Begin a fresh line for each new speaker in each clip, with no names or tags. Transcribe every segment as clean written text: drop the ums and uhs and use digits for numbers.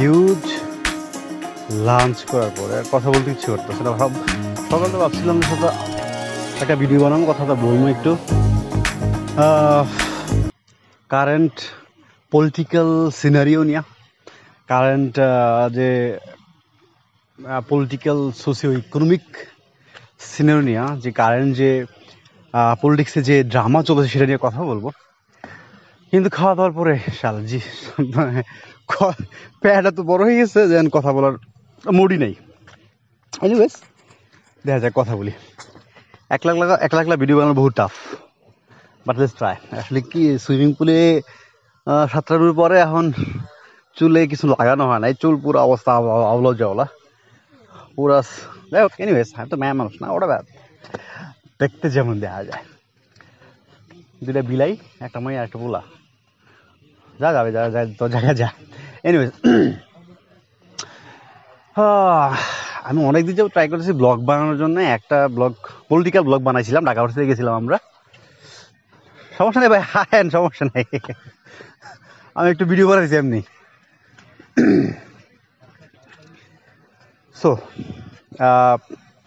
Huge lunch করার পরে আর কথা বলতে ইচ্ছে করতেছে না। সকালে ভাবছিলাম যে সাথে একটা ভিডিও বানাবো, কথাটা বলবো একটু কারেন্ট পলিটিক্যাল সিনারিও নিয়ে, কারেন্ট যে পলিটিক্যাল সোশিও ইকোনমিক সিনারিও নিয়ে, যে কারেন্ট যে পলিটিক্সে যে ড্রামা চলেছে সেটা নিয়ে কথা বলবো। কিন্তু খাওয়া দাওয়ার পরে জি প্যাটা তো বড় হয়ে গেছে, যেন কথা বলার মুডই নেই। এনিওয়েজ দেখা যাক, কথা বলি। এক লাখ ভিডিও বানানো বহু টাফ, বাট লেটস ট্রাই। আসলে কি সুইমিং পুলে 7টার পরে এখন চুলে কিছু লাগানো হয় নাই, চুল পুরো অবস্থা আওলা জাওলা পুরা। যাই হোক, এনিওয়েজ আমি তো মেয়ে মানুষ না, ওটা ব্যাপ দেখতে যেমন দেখা যায়। দুটা বিলাই, একটা মেয়ে একটা পোলা, যা যাবে যা যায় তো জায়গা যা। এনিওয়েজ আমি অনেক দিন যাবো ট্রাই করেছি ব্লগ বানানোর জন্য। একটা ব্লগ, পলিটিক্যাল ব্লগ বানাইছিলাম, ঢাকা ভার্সিটিতে গেছিলাম আমরা। সমস্যা নেই ভাই, হ্যাঁ সমস্যা নেই, আমি একটু ভিডিও বানাইছি এমনি। সো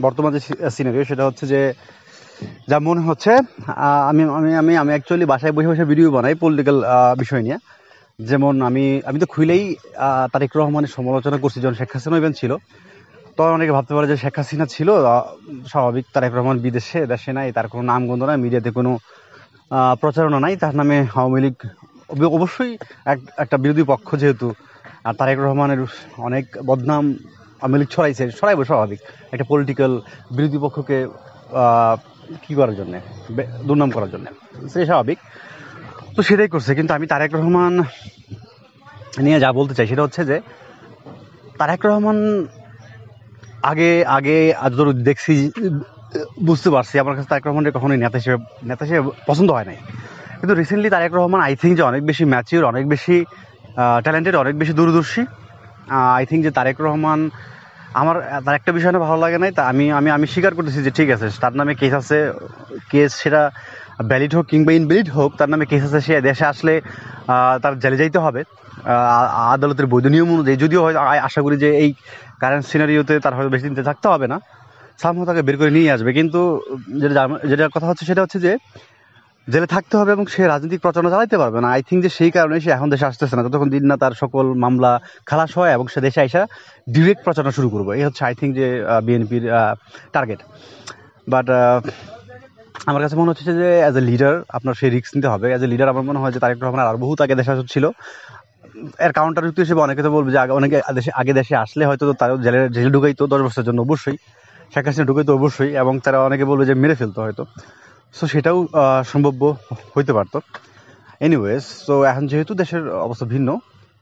বর্তমান যে সিনারিও সেটা হচ্ছে যে, যা মনে হচ্ছে, আমি আমি আমি আমি অ্যাকচুয়ালি বাসায় বসে বসে ভিডিও বানাই পলিটিক্যাল বিষয় নিয়ে। যেমন আমি তো খুলেই তারেক রহমানের সমালোচনা করছি যখন শেখ হাসিনা ইভেন্ট ছিল। তখন অনেকে ভাবতে পারে যে শেখ হাসিনা ছিল স্বাভাবিক, তারেক রহমান বিদেশে, দেশে নাই, তার কোনো নাম গন্ধ নাই, মিডিয়াতে কোনো প্রচারণা নাই, তার নামে আওয়ামী লীগ অবশ্যই একটা বিরোধী পক্ষ, যেহেতু আর তারেক রহমানের অনেক বদনাম আওয়ামী লীগ ছড়াইবো স্বাভাবিক, একটা পলিটিক্যাল বিরোধী পক্ষকে কী করার জন্যে, দুর্নাম করার জন্যে, সেটাই স্বাভাবিক। তো সেটাই করছে। কিন্তু আমি তারেক রহমান নিয়ে যা বলতে চাই সেটা হচ্ছে যে, তারেক রহমান আগে আগে যতটুকু দেখছি, বুঝতে পারছি, আমার কাছে তারেক রহমানের কখনোই নেতা হিসেবে পছন্দ হয় নাই। কিন্তু recently Tarek Rahman I think যে অনেক বেশি ম্যাচিউর, অনেক বেশি ট্যালেন্টেড, অনেক বেশি দূরদর্শী। আই থিঙ্ক যে তারেক রহমান, আমার তার একটা বিষয় না ভালো লাগে নাই, তা আমি আমি আমি স্বীকার করতেছি যে ঠিক আছে, তার নামে কেস আছে, কেস সেটা ভ্যালিড হোক কিংবা ইনভ্যালিড হোক, তার নামে কেস আছে, সে দেশে আসলে তার জেলে যাইতে হবে আদালতের বৈধ নিয়ম অনুযায়ী। যদিও হয় আশা করি যে এই কারেন্ট সিনারিওতে তার হয়তো বেশি দিন থাকতে হবে না, সামহাও তাকে বের করে নিয়ে আসবে। কিন্তু যেটা কথা হচ্ছে সেটা হচ্ছে যে, জেলে থাকতে হবে এবং সে রাজনৈতিক প্রচারণা চালাতে পারবে না। আই থিঙ্ক যে সেই কারণে সে এখন দেশে আসতেছে না, যতক্ষণ দিন না তার সকল মামলা খালাস হয় এবং সে দেশে আইসা ডিরেক্ট প্রচারণা শুরু করবে। এই হচ্ছে আই থিঙ্ক যে বিএনপির টার্গেট। বাট আমার কাছে মনে হচ্ছে যে অ্যাজ এ লিডার আপনার সেই রিস্ক নিতে হবে। অ্যাজ এ লিডার আমার মনে হয় যে তারেক রহমান আর বহুত আগে দেশে ছিল। এর কাউন্টার যুক্তি হিসেবে অনেকে তো বলবে যে অনেকে আগে দেশে আসলে হয়তো তারা জেলে ঢুকাইতো 10 বছরের জন্য, অবশ্যই শেখ হাসিনা ঢুকাইতো অবশ্যই, এবং তারা অনেকে বলবে যে মেরে ফেলতো হয়তো। সো সেটাও সম্ভাব্য হইতে পারতো। এনিওয়েজ, তো এখন যেহেতু দেশের অবস্থা ভিন্ন,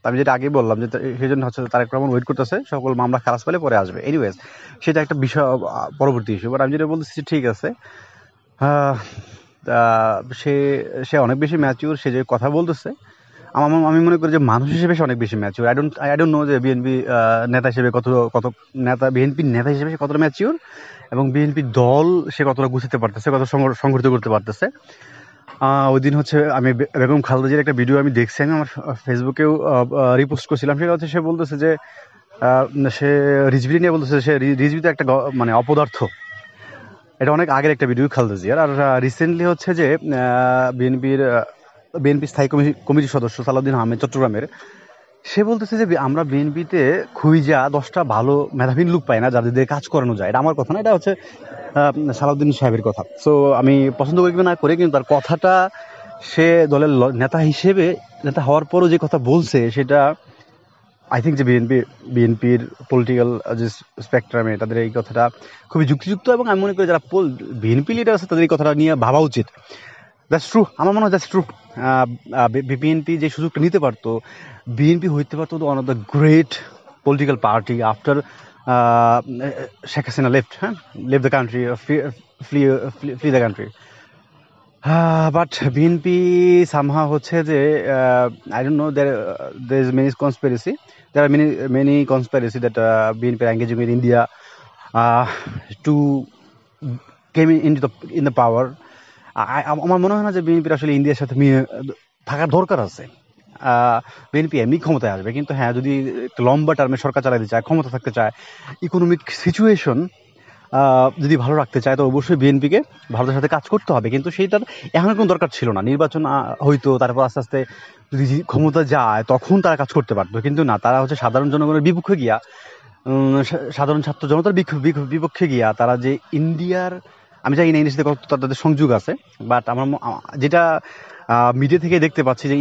আমি যেটা আগে বললাম যে সেই জন্য হচ্ছে তারেক রহমান ওয়েট করতেছে সকল মামলা খালাস পেলে পরে আসবে। এনিওয়েজ, সেটা একটা বিষয়, পরবর্তী ইস্যু। বাট আমি যেটা বলতেছি ঠিক আছে, সে সে অনেক বেশি ম্যাচিউর, সে যে কথা বলতেছে, আমি মনে করি যে মানুষ হিসেবে সে অনেক বেশি ম্যাচিউর। আই ডোন্ট নো যে বিএনপি নেতা হিসেবে কত বিএনপির নেতা হিসেবে সে কতটা ম্যাচিউর, এবং বিএনপির দল সে কতটা গুছাতে পারতেছে, কত সংগঠিত করতে পারতেছে। ওই দিন হচ্ছে আমি বেগম খালেদা জিয়ার একটা ভিডিও আমি দেখছি, আমি আমার ফেসবুকেও রিপোস্ট করছিলাম। সেটা হচ্ছে সে বলতেছে যে সে রিজভি নিয়ে বলতেছে, সে রিজভিতে একটা মানে অপদার্থ। এটা অনেক আগের একটা ভিডিও খালেদা জিয়ার। আর রিসেন্টলি হচ্ছে যে বিএনপি স্থায়ী কমিটির সদস্য সালাউদ্দিন আহমেদ চট্টগ্রামের, সে বলতেছে যে আমরা বিএনপিতে খুঁজা 10টা ভালো মেধাবীন লোক পাই না যাদের দিয়ে কাজ করানো যায়। এটা আমার কথা না, এটা হচ্ছে সালাউদ্দিন সাহেবের কথা। সো আমি পছন্দ করি না করে, কিন্তু তার কথাটা, সে দলের নেতা হিসেবে, নেতা হওয়ার পরও যে কথা বলছে, সেটা আই থিঙ্ক যে বিএনপির পলিটিক্যাল যে স্পেকট্রামে তাদের এই কথাটা খুবই যুক্তিযুক্ত, এবং আমি মনে করি যারা বিএনপি লিডার আছে তাদের এই কথাটা নিয়ে ভাবা উচিত। দ্যাটস ট্রু, আমার মনে হয় দ্যাটস ট্রু। বিএনপি যে সুযোগটা নিতে পারতো, বিএনপি হইতে পারতো one of the great political party after Sheikh Hasina left the country, flee the country. But BNP somehow হচ্ছে যে, I don't know, there is many conspiracy, there are many conspiracy that BNP are engaging with India to came in the power. আমার মনে হয় না যে বিএনপির আসলে ইন্ডিয়ার সাথে থাকার দরকার আছে। বিএনপি এমনি ক্ষমতায় আসবে, কিন্তু হ্যাঁ যদি একটা লম্বা টার্মে সরকার চালাতে চায়, ক্ষমতা থাকতে চায়, ইকোনমিক সিচুয়েশন যদি ভালো রাখতে চায়, তো অবশ্যই বিএনপিকে ভারতের সাথে কাজ করতে হবে। কিন্তু সেইটার এখন কোনো দরকার ছিল না। নির্বাচন হইতো, তারপর আস্তে আস্তে যদি ক্ষমতা যায় তখন তারা কাজ করতে পারতো, কিন্তু না, তারা হচ্ছে সাধারণ জনগণের বিপক্ষে গিয়া, সাধারণ ছাত্র জনতার বিপক্ষে গিয়া তারা যে ইন্ডিয়ার, আমি জানি না ইংলিশে কত তাদের সংযোগ আছে, বাট আমার যেটা মিডিয়া থেকে দেখতে পাচ্ছি যে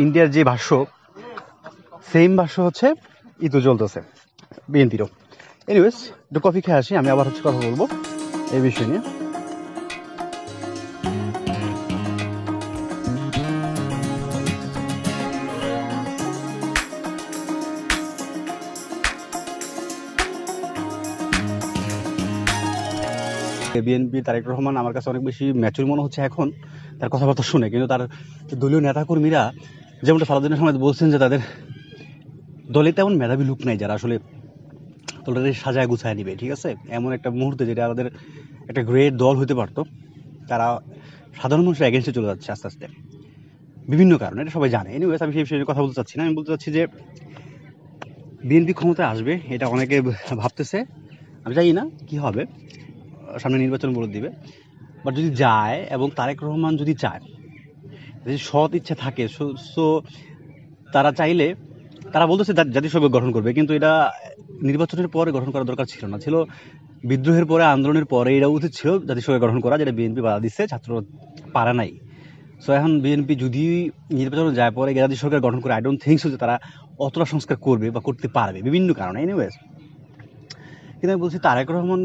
ইন্ডিয়ার যে ভাষ্য, সেম ভাষ্য হচ্ছে ইতো চলতেছে বিএনপিরও। এনিওয়েজ, একটু কফি খেয়ে আসি, আমি আবার হচ্ছে কথা বলবো এই বিষয় নিয়ে। বিএনপি তারেক রহমান আমার কাছে অনেক বেশি ম্যাচুর মনে হচ্ছে এখন তার কথাবার্তা শুনে, কিন্তু তার দলীয় নেতাকর্মীরা যেমনটা সারাদিনের সময় বলছেন যে তাদের দলে তেমন মেধাবী লোক নাই যারা আসলে দলটাকে সাজায় গুছায় নিবে, ঠিক আছে? এমন একটা মুহূর্তে যেটা আমাদের একটা গ্রেট দল হতে পারতো, তারা সাধারণ মানুষের এগেনস্টে চলে যাচ্ছে আস্তে আস্তে বিভিন্ন কারণে, এটা সবাই জানে। এনিওয়েজ, আমি সেই বিষয়ে কথা বলতে চাচ্ছি না। আমি বলতে চাচ্ছি যে বিএনপি ক্ষমতায় আসবে, এটা অনেকে ভাবতেছে। আমি জানি না কি হবে, সামনে নির্বাচন বলে দিবে, বাট যদি যায় এবং তারেক রহমান যদি চায়, যদি সৎ ইচ্ছা থাকে, সো তারা চাইলে, তারা বলতেছে জাতিসংঘ গঠন করবে, কিন্তু এটা নির্বাচনের পরে গঠন করা দরকার ছিল না, ছিল বিদ্রোহের পরে, আন্দোলনের পরে এটা উচিত ছিল জাতিসংঘ গঠন করা, যেটা বিএনপি বাধা দিচ্ছে, ছাত্র পারে নাই। সো এখন বিএনপি যদি নির্বাচনে যায় পরে জাতীয় সরকার গঠন করে, আই ডোন্ট থিঙ্ক সো যে তারা অতটা সংস্কার করবে বা করতে পারবে বিভিন্ন কারণে। এনিওয়েজ, কিন্তু আমি বলছি তারেক রহমান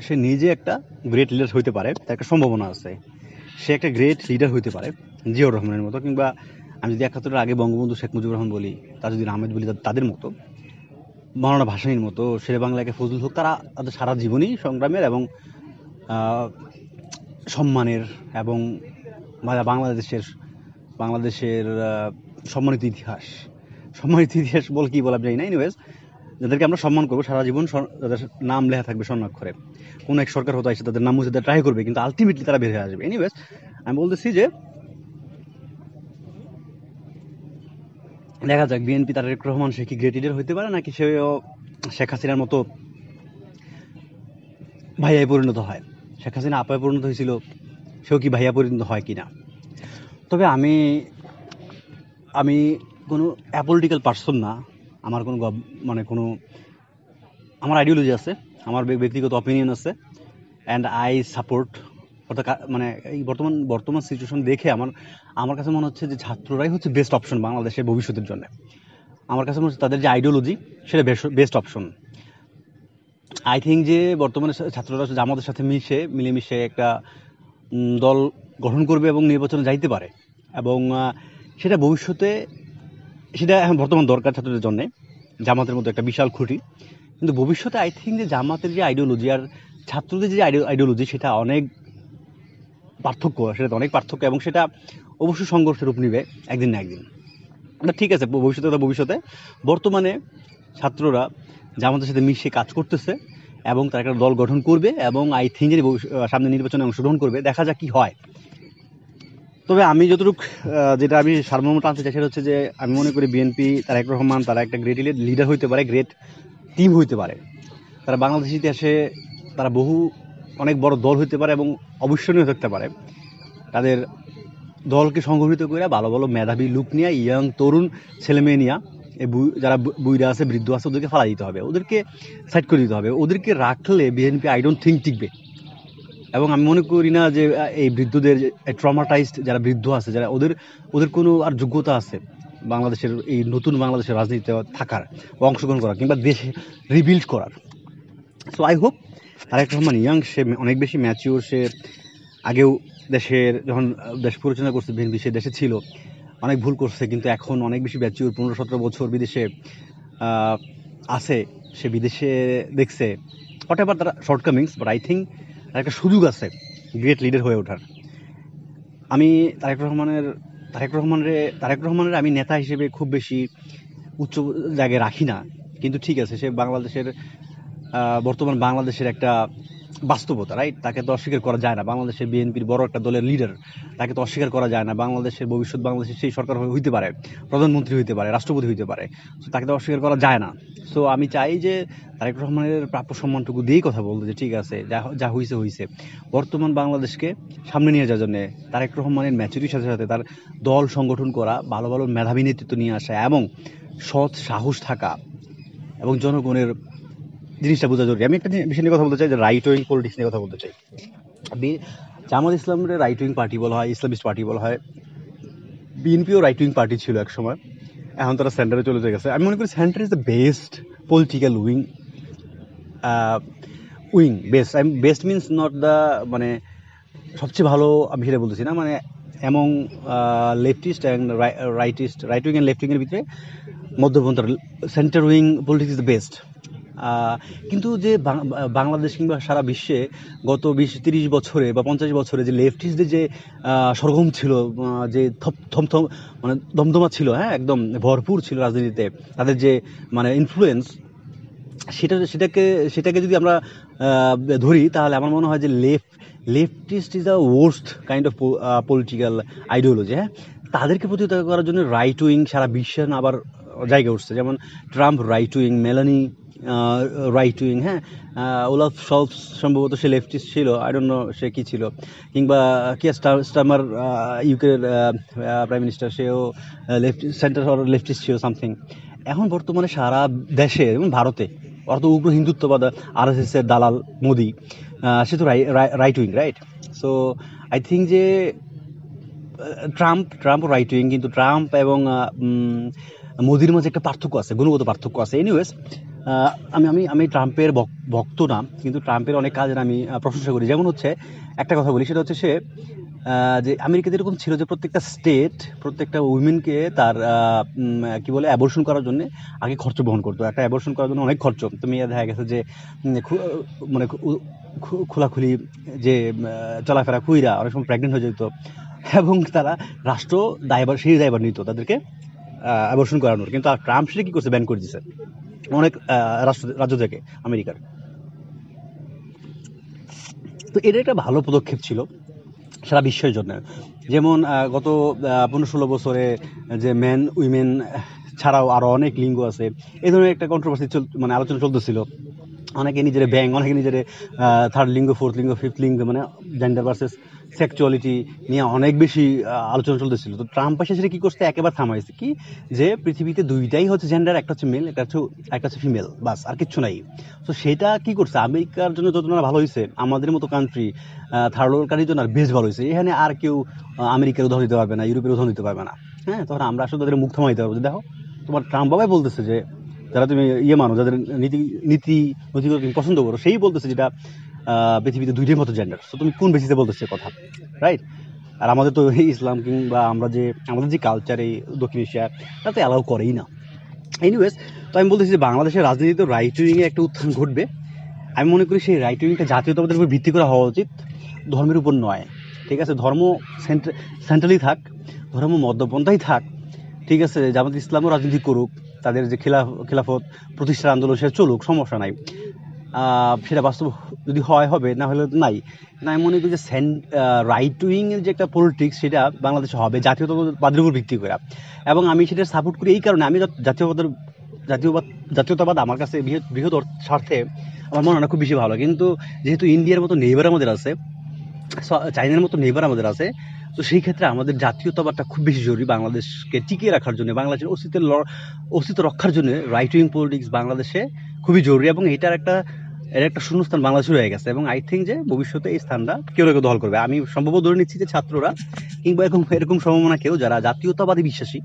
সে নিজে একটা গ্রেট লিডার হইতে পারে, তার একটা সম্ভাবনা আছে, সে একটা গ্রেট লিডার হইতে পারে জিয়াউর রহমানের মতো, কিংবা আমি যদি 71-এর আগে বঙ্গবন্ধু শেখ মুজিবুর রহমান বলি, তাজউদ্দিন আহমেদ বলি, তাদের মতো, মৌলানা ভাসানীর মতো, শেরে বাংলাকে ফজলুল হক, তারা তাদের সারা জীবনই সংগ্রামের এবং সম্মানের এবং বাংলাদেশের সম্মানিত ইতিহাস বল কি বলা যায় না। এনিওয়েজ, যাদেরকে আমরা সম্মান করবো সারা জীবন, যাদের নাম লেখা থাকবে স্বর্ণাক্ষরে, কোন এক সরকার হতে আসে তাদের নাম মুছে ট্রাই করবে, কিন্তু আলটিমেটলি তারা বের হয়ে আসবে। এনিওয়েজ, আমি বলতেছি যে দেখা যাক বিএনপি তারেক রহমান সে কি গ্রেট লিডার হইতে পারে, নাকি সেও শেখ হাসিনার মতো ভাইয়ায় পরিণত হয়। শেখ হাসিনা আপায় পরিণত হয়েছিল, সেও কি ভাইয়া পরিণত হয় কিনা। তবে আমি কোনো অ্যাপলিটিক্যাল পার্সন না, আমার কোনো আমার আইডিওলজি আছে, আমার ব্যক্তিগত অপিনিয়ন আছে, অ্যান্ড আই সাপোর্ট। অর্থাৎ এই বর্তমান সিচুয়েশন দেখে আমার কাছে মনে হচ্ছে যে ছাত্ররাই হচ্ছে বেস্ট অপশন বাংলাদেশের ভবিষ্যতের জন্য। আমার কাছে মনে হচ্ছে তাদের যে আইডিওলজি সেটা বেস্ট অপশন। আই থিঙ্ক যে বর্তমানে ছাত্ররা জামাতের সাথে মিলেমিশে একটা দল গঠন করবে এবং নির্বাচনে যাইতে পারে, এবং সেটা ভবিষ্যতে, সেটা এখন বর্তমান দরকার ছাত্রদের জন্য, জামাতের মতো একটা বিশাল খুঁটি। কিন্তু ভবিষ্যতে আই থিঙ্ক যে জামাতের যে আইডিওলজি আর ছাত্রদের যে আইডিওলজি, সেটা অনেক পার্থক্য, এবং সেটা অবশ্যই সংঘর্ষের রূপ নিবে একদিন না একদিন। ঠিক আছে, ভবিষ্যতে বর্তমানে ছাত্ররা জামাতের সাথে মিশে কাজ করতেছে এবং তারা একটা দল গঠন করবে, এবং আই থিঙ্ক যে সামনে নির্বাচনে অংশগ্রহণ করবে, দেখা যাক কি হয়। তবে আমি যতটুকু যেটা আমি সারমর্ম টানতে চাই সেটা হচ্ছে যে আমি মনে করি বিএনপি তারেক রহমান তারা একটা গ্রেট লিডার হইতে পারে, গ্রেট টিম হইতে পারে। তারা বাংলাদেশ ইতিহাসে তারা অনেক বড় দল হইতে পারে এবং অবিস্মরণীয় থাকতে পারে। তাদের দলকে সংগঠিত করে ভালো ভালো মেধাবী লোক নিয়ে, ইয়াং তরুণ ছেলেমেয়ে নিয়ে, যারা বুইরা আছে, বৃদ্ধ আছে, ওদেরকে ফালা দিতে হবে, ওদেরকে সাইড করে দিতে হবে। ওদেরকে রাখলে বিএনপি আই ডোন্ট থিঙ্ক টিকবে। এবং আমি মনে করি না যে এই বৃদ্ধদের, ট্রমাটাইজড যারা বৃদ্ধ আছে, যারা ওদের কোনো আর যোগ্যতা আছে বাংলাদেশের, এই নতুন বাংলাদেশের রাজনীতিতে থাকার বা অংশগ্রহণ করার, কিংবা দেশে রিবিল্ড করার। So I hope Tarique Rahman young, সে অনেক বেশি ম্যাচিওর, সে আগেও যখন দেশ পরিচালনা করছে বিএনপি, সে দেশে ছিল, অনেক ভুল করছে, কিন্তু এখন অনেক বেশি ম্যাচিওর, 15-17 বছর বিদেশে আছে, সে বিদেশে দেখছে হোয়াটএভার তার শর্টকামিংস, বাট আই থিঙ্ক তার একটা সুযোগ আছে গ্রেট লিডার হয়ে ওঠার। আমি তারেক রহমানের আমি নেতা হিসেবে খুব বেশি উচ্চ জায়গায় রাখি না, কিন্তু ঠিক আছে, সে বর্তমান বাংলাদেশের একটা বাস্তবতা, রাইট? তাকে তো অস্বীকার করা যায় না। বাংলাদেশের বিএনপির বড় একটা দলের লিডার, তাকে তো অস্বীকার করা যায় না। বাংলাদেশের ভবিষ্যৎ, বাংলাদেশের সেই সরকার হইতে পারে, প্রধানমন্ত্রী হইতে পারে, রাষ্ট্রপতি হইতে পারে। সো তাকে তো অস্বীকার করা যায় না। সো আমি চাই যে তারেক রহমানের প্রাপ্য সম্মানটুকু দিয়েই কথা বলতে, যে ঠিক আছে, যা যা হইছে হইছে। বর্তমান বাংলাদেশকে সামনে নিয়ে যাওয়ার জন্য তারেক রহমানের ম্যাচুরিটির সাথে সাথে তার দল সংগঠন করা, ভালো ভালো মেধাবী নেতৃত্ব নিয়ে আসা এবং সৎ সাহস থাকা এবং জনগণের জিনিসটা বোঝা জরুরি। আমি একটা বিষয় নিয়ে কথা বলতে চাই, যে রাইট উইং পলিটিক্স নিয়ে কথা বলতে চাই। জামাত ইসলামের রাইট উইং পার্টি বলা হয়, ইসলামিস্ট পার্টি বলা হয়। বিএনপিও রাইট উইং পার্টি ছিল এক সময়, এখন তারা সেন্টারে চলে গেছে। আমি মনে করি centre is the best political wing. Best means not the, মানে সবচেয়ে ভালো আমি সেটা বলতেছি না, মানে among leftist and rightist, right wing and left উইংয়ের ভিতরে মধ্যপন্থার centre wing politics is the best. কিন্তু যে বাংলাদেশ কিংবা সারা বিশ্বে গত 20-30 বছরে বা 50 বছরে যে লেফটিস্টদের যে সরগম ছিল, যে মানে দমদমা ছিল, হ্যাঁ, একদম ভরপুর ছিল রাজনীতিতে, তাদের যে মানে ইনফ্লুয়েন্স, সেটাকে যদি আমরা ধরি, তাহলে আমার মনে হয় যে leftist is the worst kind of political ideology. হ্যাঁ, তাদেরকে প্রতিহত করার জন্য রাইট উইং সারা বিশ্বে আবার জায়গা উঠছে। যেমন ট্রাম্প রাইট উইং, মেলানি রাইট উইং, হ্যাঁ, ওলাফ শলস সম্ভবত সে লেফটিস্ট ছিল, আই ডোন্ট নো সে কি ছিল, কিংবা স্টারমার ইউকের প্রাইম মিনিস্টার, সেও সেন্টার লেফটিস্ট ছিল সামথিং। এখন বর্তমানে সারা দেশে এবং ভারতে অর্থ উগ্র হিন্দুত্ববাদ, RSS এর দালাল মোদি, সে তো right wing, right? So I think যে ট্রাম্প রাইট উইং, কিন্তু ট্রাম্প এবং মোদির মাঝে একটা পার্থক্য আছে, গুণগত পার্থক্য আছে। এনিওয়েজ, আমি ট্রাম্পের ভক্ত না, কিন্তু ট্রাম্পের অনেক কাজের আমি প্রশংসা করি। যেমন হচ্ছে, একটা কথা বলি, সেটা হচ্ছে সে যে আমেরিকাতে এরকম ছিল যে প্রত্যেকটা স্টেট প্রত্যেকটা উইমেনকে তার কি বলে অ্যাবর্শন করার জন্য আগে খরচ বহন করতো। একটা অ্যাবর্শন করার জন্য অনেক খরচ। তুমি দেখা গেছে যে মানে খোলাখুলি যে চলাফেরা কুইরা অনেক সময় প্রেগনেন্ট হয়ে যেত, এবং তারা রাষ্ট্র সেই দায়ভার নিত তাদেরকে অ্যাবর্শন করানোর। কিন্তু ট্রাম্প সেটা কি করছে, ব্যান করে দিচ্ছে অনেক রাজ্য থেকে আমেরিকার। তো এটা একটা ভালো পদক্ষেপ ছিল সারা বিশ্বের জন্য। যেমন গত 15-16 বছরে যে ম্যান উইমেন ছাড়াও আরও অনেক লিঙ্গ আছে, এই ধরনের একটা কন্ট্রোভার্সি মানে আলোচনা চলতেছিল। অনেকে নিজের ব্যাং, অনেকে নিজের থার্ড লিঙ্গ, ফোর্থ লিঙ্গ, ফিফথ লিঙ্গ, মানে জেন্ডার ভার্সেস সেক্সুয়ালিটি নিয়ে অনেক বেশি আলোচনা চলতেছিল। তো ট্রাম্প এসে সেটা কী করছে, একেবারে থামাইছে কি, যে পৃথিবীতে দুইটাই হচ্ছে জেন্ডার, একটা হচ্ছে মেল, একটা হচ্ছে ফিমেল, বাস, আর কিচ্ছু নাই। তো সেটা কি করছে, আমেরিকার জন্য যত না ভালো হয়েছে, আমাদের মতো কান্ট্রি থার্ড ওয়ার্ল্ড কান্ট্রির জন্য আর বেশ ভালো হয়েছে। এখানে আর কেউ আমেরিকার উদাহরণ দিতে পারবে না, ইউরোপের উদাহরণ দিতে পারবে না। হ্যাঁ, তখন আমরা আসলে তাদের মুখ থামাইতে পারবো। দেখো, তোমার ট্রাম্প বাবাই বলতেছে যে যারা তুমি মানো, যাদের নৈতিকতা তুমি পছন্দ করো, সেই বলতেছে যেটা পৃথিবীতে দুইটাই মতো জেন্ডার। তো তুমি কোন বেসিসে বলতেছে কথা, রাইট? আর আমাদের তো ইসলাম কিংবা আমাদের যে কালচার এই দক্ষিণ এশিয়া, তাতে অ্যালাউ করেই না। এনিওয়েজ, তো আমি বলতেছি যে বাংলাদেশের রাজনীতিতে রাইট উইংয়ে একটা উত্থান ঘটবে। আমি মনে করি সেই রাইট উইংটা জাতীয়তাবাদের উপর ভিত্তি করে হওয়া উচিত, ধর্মের উপর নয়। ঠিক আছে, ধর্ম সেন্ট্রালি থাক, ধর্ম মধ্যপন্থাই থাক, ঠিক আছে। জামাত ইসলামও রাজনীতি করুক, তাদের যে খেলাফত প্রতিষ্ঠার আন্দোলন সেটা চলুক, সমস্যা নাই। সেটা বাস্তব যদি হবে, না হলে নাই। না, আমি মনে করি যে রাইট উইংয়ের যে একটা পলিটিক্স, সেটা বাংলাদেশে হবে জাতীয়তাবাদের উপর ভিত্তি করে। এবং আমি সেটা সাপোর্ট করি এই কারণে, আমি জাতীয়তাবাদ আমার কাছে বৃহৎ স্বার্থে আমার মনে হয় খুব বেশি ভালো। কিন্তু যেহেতু ইন্ডিয়ার মতো নেইবার আমাদের আছে, চাইনার মতো নেইবার আমাদের আছে, তো সেই ক্ষেত্রে আমাদের জাতীয়তাবাদটা খুব বেশি জরুরি বাংলাদেশকে টিকিয়ে রাখার জন্য, বাংলাদেশের অস্তিত্ব রক্ষার জন্য রাইট উইং পলিটিক্স বাংলাদেশে খুবই জরুরি। এবং এর একটা শূন্যস্থান বাংলাদেশে রয়ে গেছে, এবং আই থিঙ্ক যে ভবিষ্যতে এই স্থানটা কেউ না কেউ দখল করবে। আমি সম্ভবত ধরে নিচ্ছি যে ছাত্ররা কিংবা এরকম সম্ভাবনা কেউ যারা জাতীয়তাবাদী বিশ্বাসী,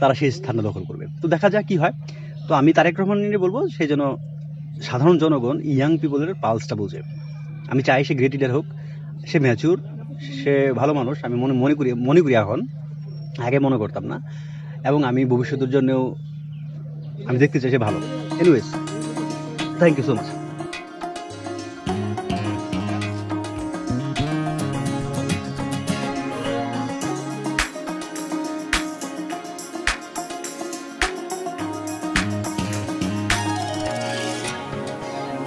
তারা সেই স্থানটা দখল করবে। তো দেখা যাক কি হয়। তো আমি তারেক রহমান নিয়ে বলবো, সেই জন্য সাধারণ জনগণ, ইয়াং পিপলের পালসটা বোঝে। আমি চাই সে গ্রেট লিডার হোক, সে ম্যাচিউর, সে ভালো মানুষ। আমি মনে করি এখন, আগে মনে করতাম না। এবং আমি ভবিষ্যতের জন্যও আমি দেখতে চাই সে ভালো। Anyways, thank you so much.